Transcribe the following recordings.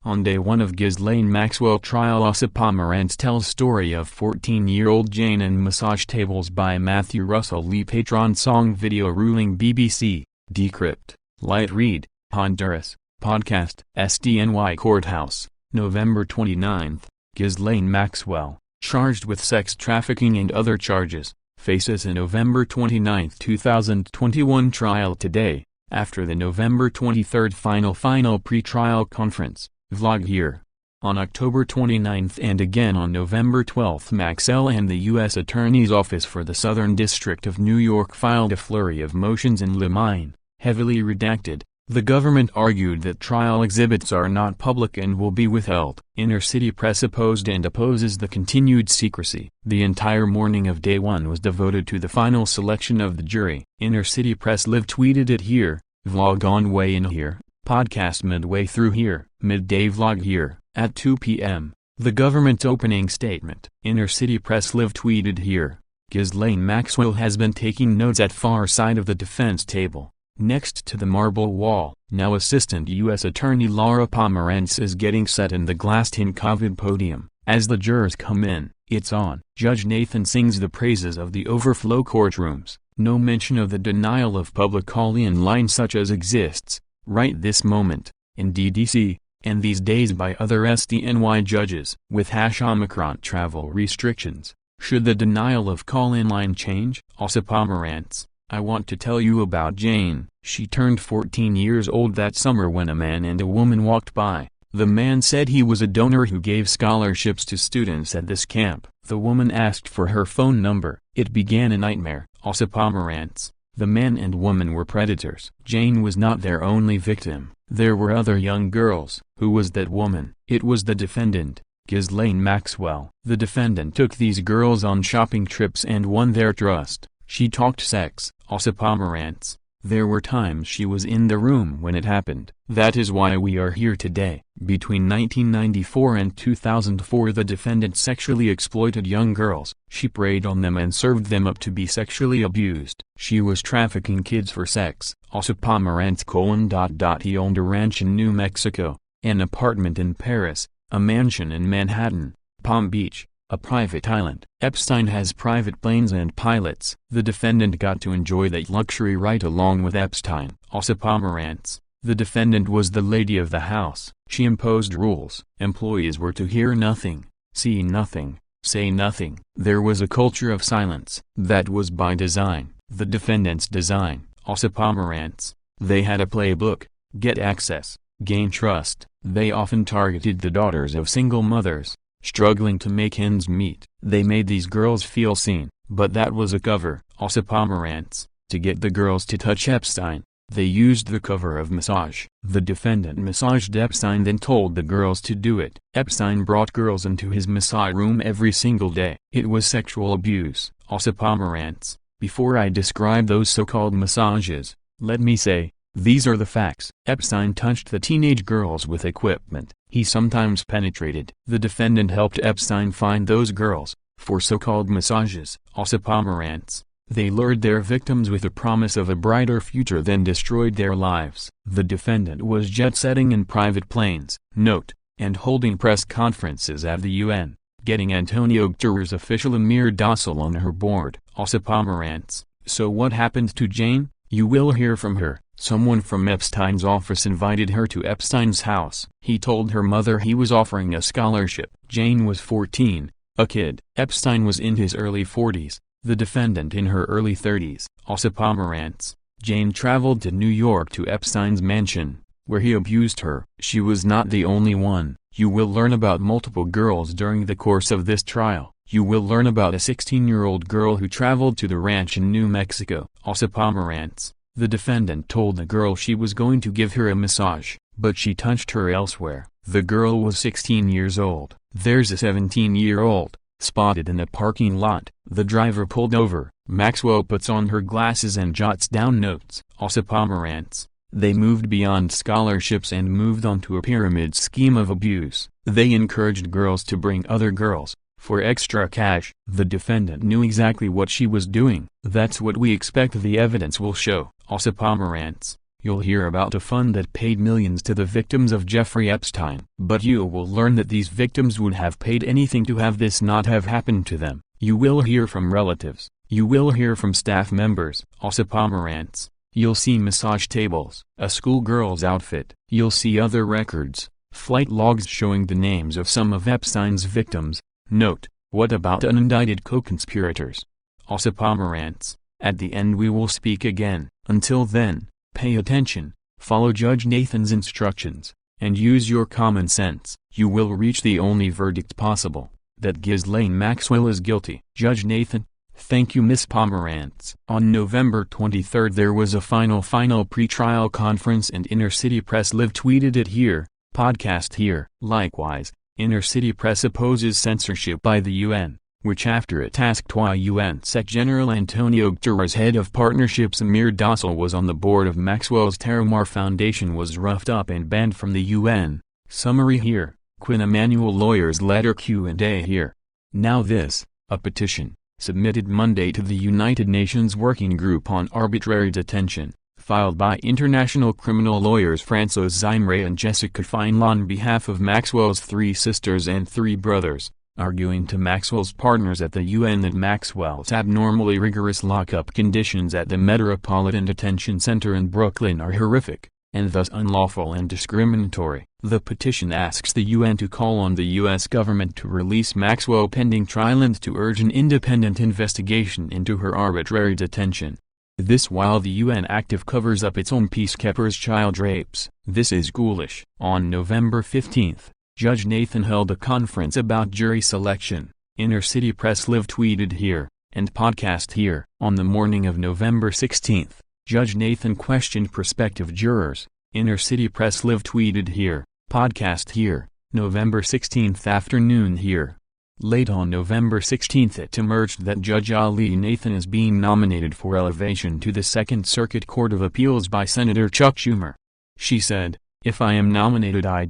On day 1 of Ghislaine Maxwell trial, AUSA Pomerantz tells story of 14-year-old Jane and massage tables by Matthew Russell. Lee Patron song video ruling BBC, decrypt, light read, Honduras, podcast, SDNY Courthouse, November 29. Ghislaine Maxwell, charged with sex trafficking and other charges, faces a November 29, 2021 trial today, after the November 23 final pre-trial conference. Vlog here. On October 29 and again on November 12, Maxwell and the U.S. Attorney's Office for the Southern District of New York filed a flurry of motions in limine, heavily redacted. The government argued that trial exhibits are not public and will be withheld. Inner City Press opposed and opposes the continued secrecy. The entire morning of day 1 was devoted to the final selection of the jury. Inner City Press live tweeted it here, vlog on way in here. Podcast midway through here, midday vlog here, at 2 p.m. The government's opening statement. Inner City Press live tweeted here, Ghislaine Maxwell has been taking notes at far side of the defense table, next to the marble wall. Now Assistant U.S. Attorney Laura Pomerantz is getting set in the glass-tin covered podium. As the jurors come in, it's on. Judge Nathan sings the praises of the overflow courtrooms. No mention of the denial of public call-in line such as exists right this moment, in DDC, and these days by other SDNY judges. With Omicron travel restrictions, should the denial of call-in line change? AUSA Pomerantz, I want to tell you about Jane. She turned 14 years old that summer when a man and a woman walked by. The man said he was a donor who gave scholarships to students at this camp. The woman asked for her phone number. It began a nightmare. AUSA Pomerantz, the man and woman were predators. Jane was not their only victim. There were other young girls. Who was that woman? It was the defendant, Ghislaine Maxwell. The defendant took these girls on shopping trips and won their trust. She talked sex. AUSA Pomerantz, there were times she was in the room when it happened. That is why we are here today. Between 1994 and 2004 the defendant sexually exploited young girls. She preyed on them and served them up to be sexually abused. She was trafficking kids for sex. AUSA Pomerantz: He owned a ranch in New Mexico, an apartment in Paris, a mansion in Manhattan, Palm Beach, a private island. Epstein has private planes and pilots. The defendant got to enjoy that luxury right along with Epstein. AUSA Pomerantz, the defendant was the lady of the house. She imposed rules. Employees were to hear nothing, see nothing, say nothing. There was a culture of silence. That was by design. The defendant's design. AUSA Pomerantz, they had a playbook: get access, gain trust. They often targeted the daughters of single mothers, struggling to make ends meet. They made these girls feel seen, but that was a cover. AUSA Pomerantz, to get the girls to touch Epstein, they used the cover of massage. The defendant massaged Epstein then told the girls to do it. Epstein brought girls into his massage room every single day. It was sexual abuse. AUSA Pomerantz, before I describe those so-called massages, let me say, these are the facts. Epstein touched the teenage girls with equipment. He sometimes penetrated. The defendant helped Epstein find those girls, for so-called massages. AUSA Pomerantz, they lured their victims with the promise of a brighter future then destroyed their lives. The defendant was jet-setting in private planes, note, and holding press conferences at the UN, getting Antonio Guterres' official Amir Docile on her board. AUSA Pomerantz, so what happened to Jane? You will hear from her. Someone from Epstein's office invited her to Epstein's house. He told her mother he was offering a scholarship. Jane was 14, a kid. Epstein was in his early 40s, the defendant in her early 30s. AUSA Pomerantz, Jane traveled to New York to Epstein's mansion, where he abused her. She was not the only one. You will learn about multiple girls during the course of this trial. You will learn about a 16-year-old girl who traveled to the ranch in New Mexico. AUSA Pomerantz, the defendant told the girl she was going to give her a massage, but she touched her elsewhere. The girl was 16 years old. There's a 17-year-old, spotted in a parking lot. The driver pulled over. Maxwell puts on her glasses and jots down notes. AUSA Pomerantz, they moved beyond scholarships and moved on to a pyramid scheme of abuse. They encouraged girls to bring other girls, for extra cash. The defendant knew exactly what she was doing. That's what we expect the evidence will show. AUSA Pomerantz, You'll hear about a fund that paid millions to the victims of Jeffrey Epstein. But you will learn that these victims would have paid anything to have this not have happened to them. You will hear from relatives. You will hear from staff members. AUSA Pomerantz. You'll see massage tables, a schoolgirl's outfit. You'll see other records, flight logs showing the names of some of Epstein's victims. Note, what about unindicted co-conspirators? AUSA Pomerantz. At the end we will speak again. Until then, pay attention, follow Judge Nathan's instructions, and use your common sense. You will reach the only verdict possible, that Ghislaine Maxwell is guilty. Judge Nathan. Thank you, Ms. Pomerantz. On November 23 there was a final pre-trial conference and Inner City Press live tweeted it here, podcast here. Likewise, Inner City Press opposes censorship by the UN, which after it tasked UN Sec General Antonio Guterres, head of partnerships Amir Dossal was on the board of Maxwell's Terramar Foundation, was roughed up and banned from the UN. Summary here, Quinn Emanuel lawyer's letter Q&A here. Now this, a petition, submitted Monday to the United Nations Working Group on Arbitrary Detention, filed by international criminal lawyers François Zimre and Jessica Feinla on behalf of Maxwell's 3 sisters and 3 brothers, arguing to Maxwell's partners at the UN that Maxwell's abnormally rigorous lockup conditions at the Metropolitan Detention Center in Brooklyn are horrific, and thus unlawful and discriminatory. The petition asks the UN to call on the U.S. government to release Maxwell pending trial and to urge an independent investigation into her arbitrary detention. This while the UN active covers up its own peacekeepers' child rapes. This is ghoulish. On November 15, Judge Nathan held a conference about jury selection. Inner City Press live tweeted here, and podcast here. On the morning of November 16, Judge Nathan questioned prospective jurors. Inner City Press live tweeted here, podcast here. November 16 afternoon here. Late on November 16 it emerged that Judge Ali Nathan is being nominated for elevation to the Second Circuit Court of Appeals by Senator Chuck Schumer. She said, "If I am nominated I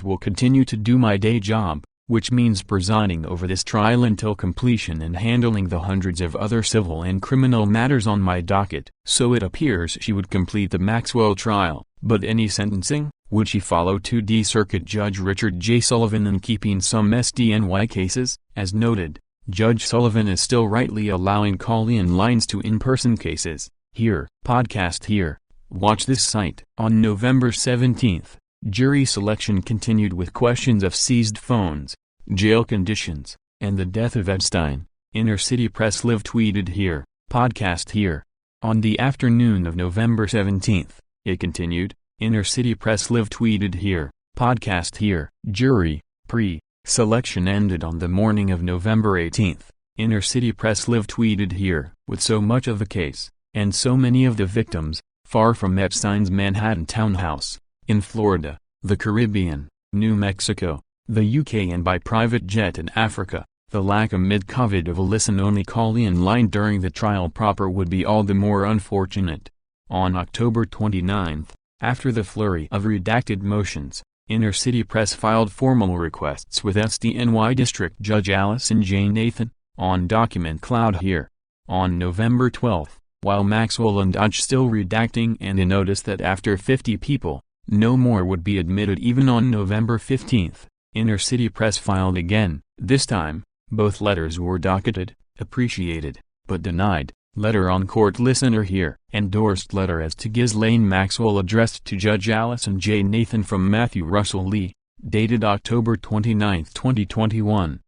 will continue to do my day job, which means presiding over this trial until completion and handling the hundreds of other civil and criminal matters on my docket." So it appears she would complete the Maxwell trial, but any sentencing? Would she follow 2D Circuit Judge Richard J. Sullivan in keeping some SDNY cases? As noted, Judge Sullivan is still rightly allowing call-in lines to in-person cases. Here, podcast here. Watch this site. On November 17, jury selection continued with questions of seized phones, jail conditions, and the death of Epstein. Inner City Press live tweeted here, podcast here. On the afternoon of November 17, it continued. Inner City Press live tweeted here, podcast here. Jury, pre-selection ended on the morning of November 18. Inner City Press live tweeted here, with so much of the case, and so many of the victims, far from Epstein's Manhattan townhouse, in Florida, the Caribbean, New Mexico, the UK and by private jet in Africa, the lack amid COVID of a listen-only call-in line during the trial proper would be all the more unfortunate. On October 29, after the flurry of redacted motions, Inner City Press filed formal requests with SDNY District Judge Allison J. Nathan, on document cloud here. On November 12, while Maxwell and Dodge still redacting and a notice that after 50 people, no more would be admitted. Even on November 15, Inner City Press filed again. This time, both letters were docketed, appreciated, but denied. Letter on court listener here. Endorsed letter as to Ghislaine Maxwell addressed to Judge Allison J. Nathan from Matthew Russell Lee, dated October 29, 2021.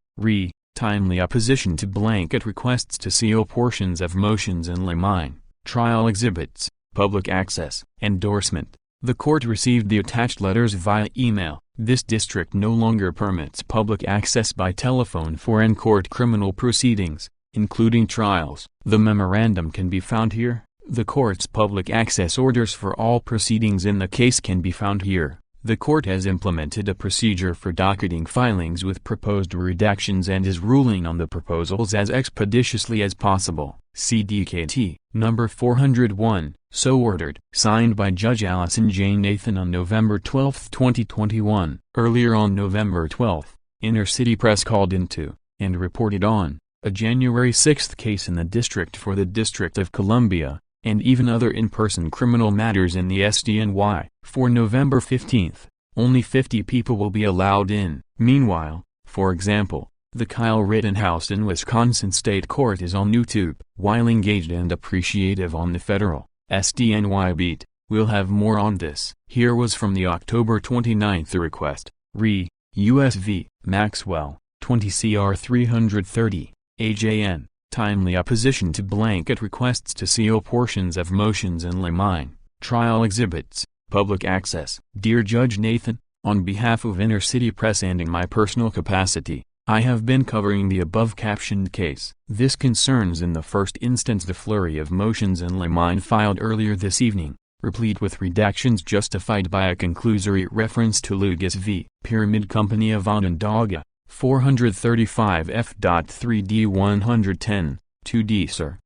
Timely opposition to blanket requests to seal portions of motions in limine, trial exhibits, public access. Endorsement. The court received the attached letters via email. This district no longer permits public access by telephone for in-court criminal proceedings, including trials. The memorandum can be found here. The court's public access orders for all proceedings in the case can be found here. The court has implemented a procedure for docketing filings with proposed redactions and is ruling on the proposals as expeditiously as possible. CDKT, number 401, so ordered. Signed by Judge Allison J. Nathan on November 12, 2021. Earlier on November 12, Inner City Press called into, and reported on, a January 6 case in the district for the District of Columbia, and even other in-person criminal matters in the SDNY. For November 15th, only 50 people will be allowed in. Meanwhile, for example, the Kyle Rittenhouse in Wisconsin State Court is on YouTube. While engaged and appreciative on the federal SDNY beat, we'll have more on this. Here was from the October 29th request. Re. U.S. v. Maxwell, 20 CR 330, AJN, timely opposition to blanket requests to seal portions of motions in Limine, trial exhibits, public access. Dear Judge Nathan, on behalf of Inner City Press and in my personal capacity, I have been covering the above-captioned case. This concerns in the first instance the flurry of motions in Limine filed earlier this evening, replete with redactions justified by a conclusory reference to Lugas v. Pyramid Company of Onondaga, 435 F.3d 110, 2d Sir.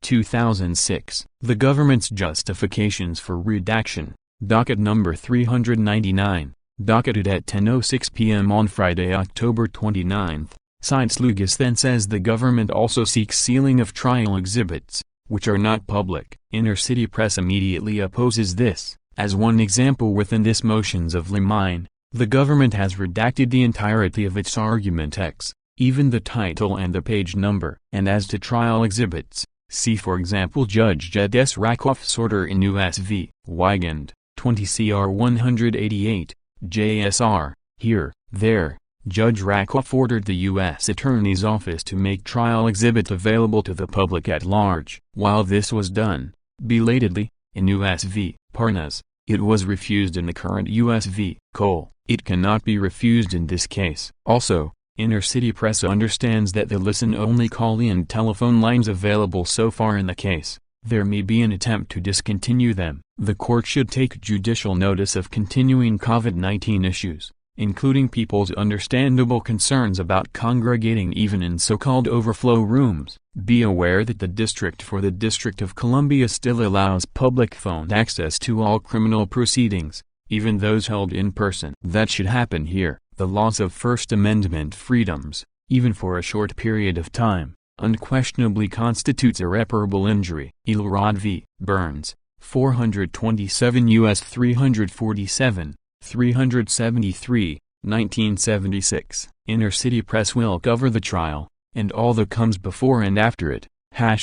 2006. The government's justifications for redaction, docket number 399. Docketed at 10:06 p.m. on Friday, October 29, cites Lugas then says the government also seeks sealing of trial exhibits, which are not public. Inner City Press immediately opposes this. As one example within this motions of Limine, the government has redacted the entirety of its argument X, even the title and the page number. And as to trial exhibits, see for example Judge Jed S. Rakoff's order in U.S. v. Wigand, 20 CR 188. JSR. Here, there, Judge Rakoff ordered the U.S. Attorney's Office to make trial exhibits available to the public at large. While this was done, belatedly, in U.S. v. Parnas, it was refused in the current U.S. v. Cole. It cannot be refused in this case. Also, Inner City Press understands that the listen-only call-in telephone lines available so far in the case, there may be an attempt to discontinue them. The court should take judicial notice of continuing COVID-19 issues, including people's understandable concerns about congregating even in so-called overflow rooms. Be aware that the District for the District of Columbia still allows public phone access to all criminal proceedings, even those held in person. That should happen here. The loss of First Amendment freedoms, even for a short period of time, unquestionably constitutes irreparable injury. Elrod v. Burns, 427 U.S. 347, 373, 1976. Inner City Press will cover the trial, and all that comes before and after it.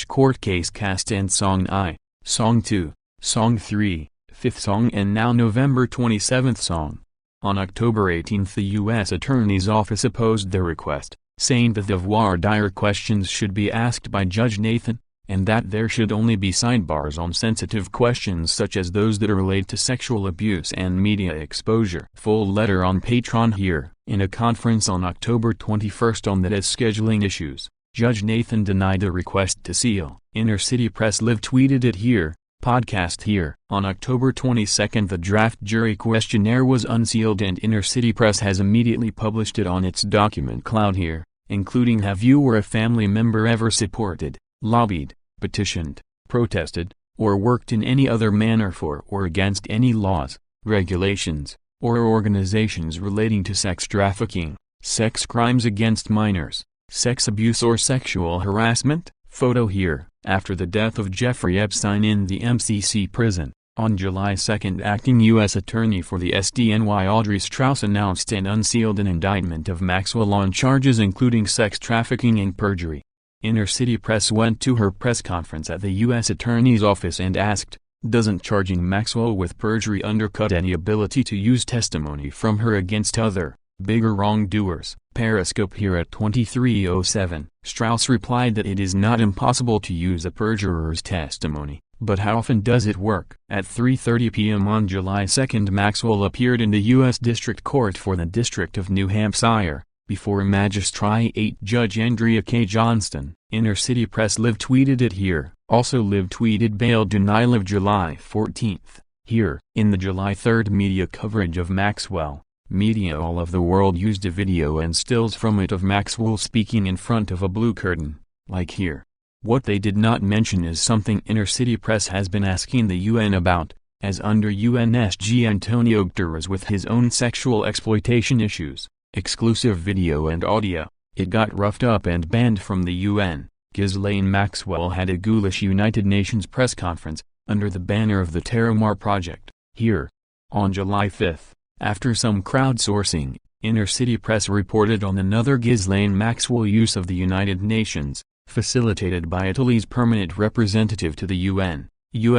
Court case cast and Song I, Song 2, Song 3, 5th Song and now November 27th Song. On October 18 the U.S. Attorney's Office opposed the request, saying that the voir dire questions should be asked by Judge Nathan, and that there should only be sidebars on sensitive questions such as those that relate to sexual abuse and media exposure. Full letter on Patreon here. In a conference on October 21 on that as scheduling issues, Judge Nathan denied a request to seal. Inner City Press live tweeted it here, podcast here. On October 22 the draft jury questionnaire was unsealed and Inner City Press has immediately published it on its document cloud here, including have you or a family member ever supported, lobbied, petitioned, protested, or worked in any other manner for or against any laws, regulations, or organizations relating to sex trafficking, sex crimes against minors, sex abuse or sexual harassment? Photo here. After the death of Jeffrey Epstein in the MCC prison, on July 2 acting U.S. Attorney for the SDNY Audrey Strauss announced and unsealed an indictment of Maxwell on charges including sex trafficking and perjury. Inner City Press went to her press conference at the U.S. Attorney's Office and asked, doesn't charging Maxwell with perjury undercut any ability to use testimony from her against other, bigger wrongdoers? Periscope here at 23:07. Strauss replied that it is not impossible to use a perjurer's testimony, but how often does it work? At 3:30 p.m. on July 2 Maxwell appeared in the U.S. District Court for the District of New Hampshire, before Magistrate Judge Andrea K. Johnston. Inner City Press live tweeted it here. Also live tweeted bail denial of July 14. Here. In the July 3 media coverage of Maxwell, media all of the world used a video and stills from it of Maxwell speaking in front of a blue curtain, like here. What they did not mention is something Inner City Press has been asking the UN about, as under UNSG Antonio Guterres with his own sexual exploitation issues, exclusive video and audio, it got roughed up and banned from the UN. Ghislaine Maxwell had a ghoulish United Nations press conference, under the banner of the Terramar Project, here. On July 5, after some crowdsourcing, Inner City Press reported on another Ghislaine Maxwell use of the United Nations, facilitated by Italy's permanent representative to the UN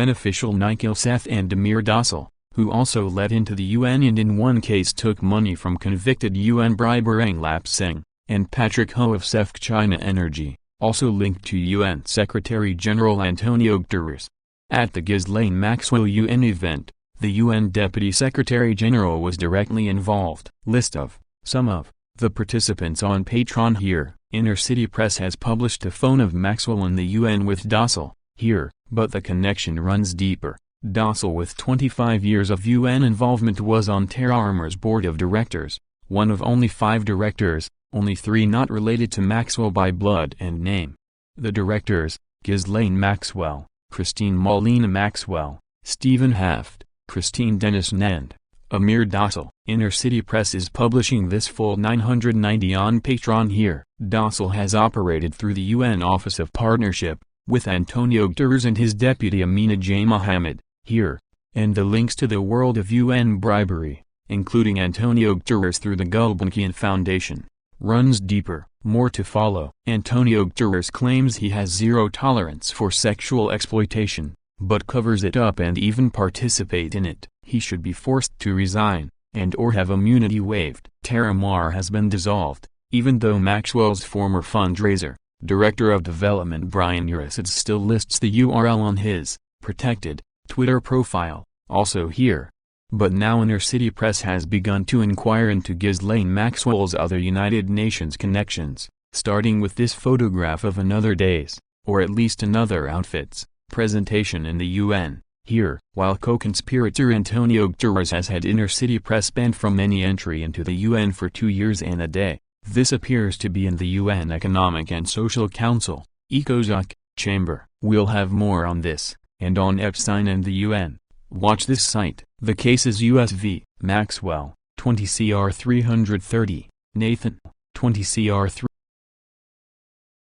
official Nikhil Seth and Demir Dossal, who also let into the UN and in one case took money from convicted UN briber Lap Seng, and Patrick Ho of Sefc China Energy, also linked to UN Secretary-General Antonio Guterres. At the Ghislaine Maxwell UN event, the UN Deputy Secretary-General was directly involved. List of, some of, the participants on Patreon here. Inner City Press has published a phone of Maxwell in the UN with Dossal, here, but the connection runs deeper. Dossal, with 25 years of UN involvement, was on Terramar's board of directors, one of only 5 directors, only 3 not related to Maxwell by blood and name. The directors, Ghislaine Maxwell, Christine Molina Maxwell, Stephen Haft, Christine Dennis Nand, Amir Dossal. Inner City Press is publishing this full 990 on Patreon here. Dossal has operated through the UN Office of Partnership, with Antonio Guterres and his deputy Amina J. Mohammed, here, and the links to the world of UN bribery, including Antonio Guterres through the Gulbenkian Foundation, runs deeper. More to follow. Antonio Guterres claims he has zero tolerance for sexual exploitation, but covers it up and even participate in it. He should be forced to resign, and/or have immunity waived. Terramar has been dissolved, even though Maxwell's former fundraiser, Director of Development Brian Urisides, still lists the URL on his protected Twitter profile, also here. But now Inner City Press has begun to inquire into Ghislaine Maxwell's other United Nations connections, starting with this photograph of another day's, or at least another outfit's, presentation in the UN, here. While co-conspirator Antonio Guterres has had Inner City Press banned from any entry into the UN for 2 years and a day, this appears to be in the UN Economic and Social Council, ECOSOC, chamber. We'll have more on this, and on Epstein and the UN. Watch this site. The case is US v. Maxwell, 20 CR 330, Nathan, 20 CR 3.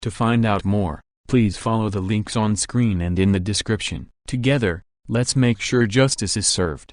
To find out more, please follow the links on screen and in the description. Together, let's make sure justice is served.